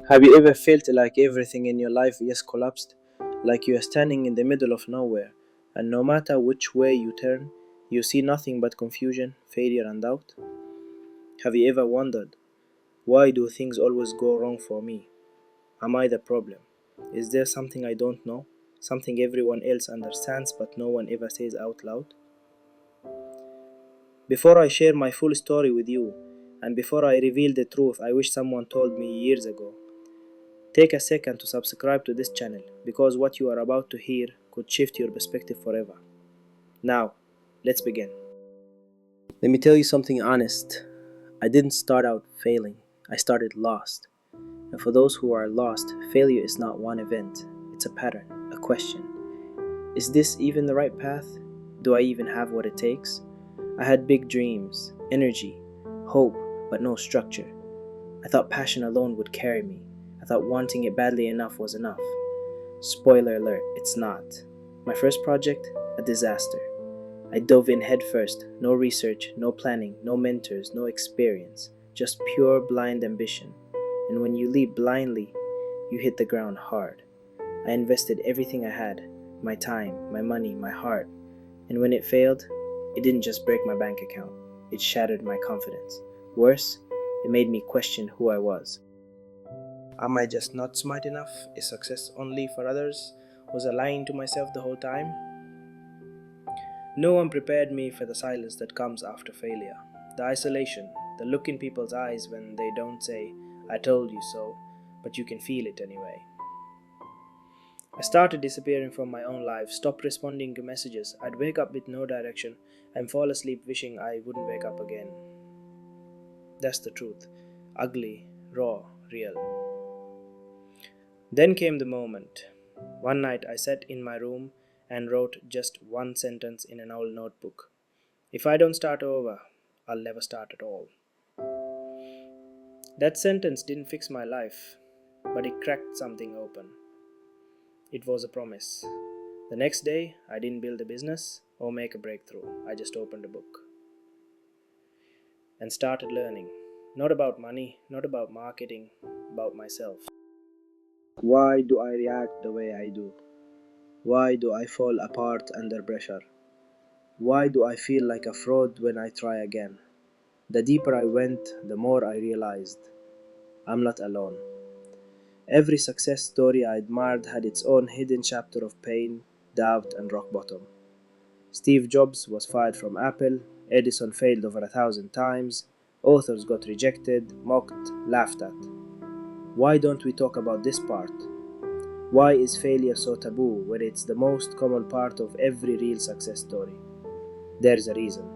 Have you ever felt like everything in your life just collapsed? Like you are standing in the middle of nowhere, and no matter which way you turn, you see nothing but confusion, failure, and doubt? Have you ever wondered, why do things always go wrong for me? Am I the problem? Is there something I don't know? Something everyone else understands but no one ever says out loud? Before I share my full story with you, and before I reveal the truth I wish someone told me years ago, take a second to subscribe to this channel because what you are about to hear could shift your perspective forever. Now, let's begin. Let me tell you something honest. I didn't start out failing, I started lost. And for those who are lost, failure is not one event, it's a pattern, a question. Is this even the right path? Do I even have what it takes? I had big dreams, energy, hope, but no structure. I thought passion alone would carry me. I thought wanting it badly enough was enough. Spoiler alert, it's not. My first project, a disaster. I dove in head first, no research, no planning, no mentors, no experience, just pure blind ambition. And when you leap blindly, you hit the ground hard. I invested everything I had, my time, my money, my heart. And when it failed, it didn't just break my bank account, it shattered my confidence. Worse, it made me question who I was. Am I just not smart enough? Is success only for others? Was I lying to myself the whole time? No one prepared me for the silence that comes after failure. The isolation, the look in people's eyes when they don't say, I told you so, but you can feel it anyway. I started disappearing from my own life, stopped responding to messages. I'd wake up with no direction and fall asleep wishing I wouldn't wake up again. That's the truth. Ugly, raw, real. Then came the moment. One night I sat in my room and wrote just one sentence in an old notebook. If I don't start over, I'll never start at all. That sentence didn't fix my life, but it cracked something open. It was a promise. The next day, I didn't build a business or make a breakthrough. I just opened a book and started learning. Not about money, not about marketing, about myself. Why do I react the way I do? Why do I fall apart under pressure? Why do I feel like a fraud when I try again? The deeper I went, the more I realized I'm not alone. Every success story I admired had its own hidden chapter of pain, doubt, and rock bottom. Steve Jobs was fired from Apple, Edison failed over 1,000 times, authors got rejected, mocked, laughed at. Why don't we talk about this part? Why is failure so taboo when it's the most common part of every real success story? There's a reason.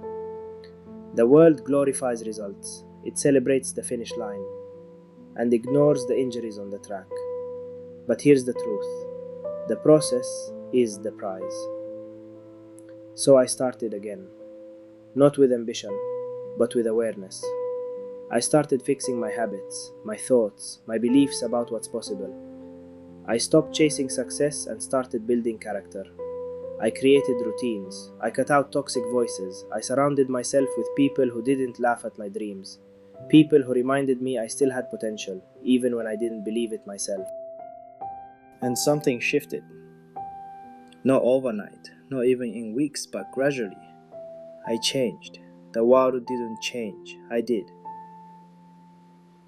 The world glorifies results, it celebrates the finish line, and ignores the injuries on the track. But here's the truth, the process is the prize. So I started again, not with ambition, but with awareness. I started fixing my habits, my thoughts, my beliefs about what's possible. I stopped chasing success and started building character. I created routines, I cut out toxic voices, I surrounded myself with people who didn't laugh at my dreams. People who reminded me I still had potential, even when I didn't believe it myself. And something shifted. Not overnight, not even in weeks, but gradually. I changed. The world didn't change, I did.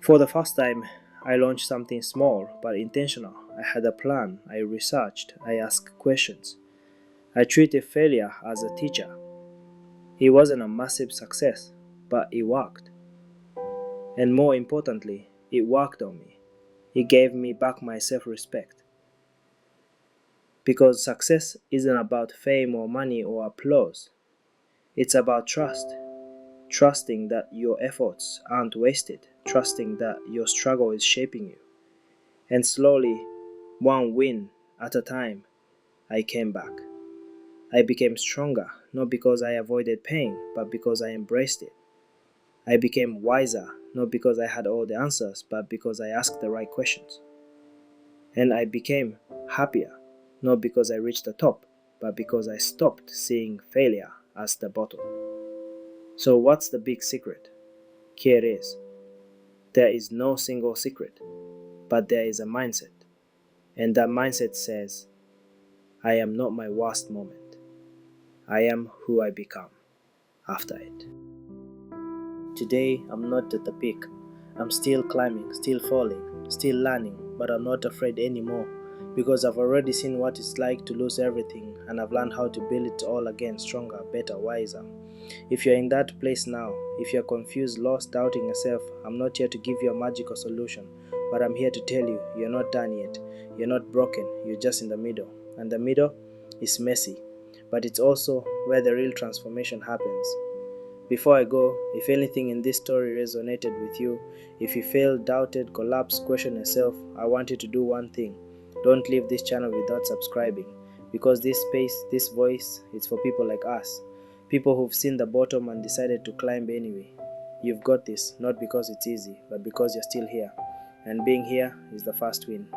For the first time, I launched something small but intentional. I had a plan, I researched, I asked questions. I treated failure as a teacher. It wasn't a massive success, but it worked. And more importantly, it worked on me. It gave me back my self-respect. Because success isn't about fame or money or applause. It's about trust. Trusting that your efforts aren't wasted. Trusting that your struggle is shaping you. And slowly, one win at a time, I came back. I became stronger, not because I avoided pain, but because I embraced it. I became wiser, not because I had all the answers, but because I asked the right questions. And I became happier, not because I reached the top, but because I stopped seeing failure as the bottom. So what's the big secret? Here is, there is no single secret. But there is a mindset, and that mindset says, I am not my worst moment. I am who I become after it. Today, I'm not at the peak. I'm still climbing, still falling, still learning, but I'm not afraid anymore because I've already seen what it's like to lose everything, and I've learned how to build it all again stronger, better, wiser. If you're in that place now, if you're confused, lost, doubting yourself, I'm not here to give you a magical solution, but I'm here to tell you you're not done yet. You're not broken, you're just in the middle. And the middle is messy, but it's also where the real transformation happens. Before I go, if anything in this story resonated with you, if you failed, doubted, collapsed, questioned yourself, I want you to do one thing. Don't leave this channel without subscribing, because this space, this voice, it's for people like us. People who've seen the bottom and decided to climb anyway. You've got this, not because it's easy, but because you're still here. And being here is the first win.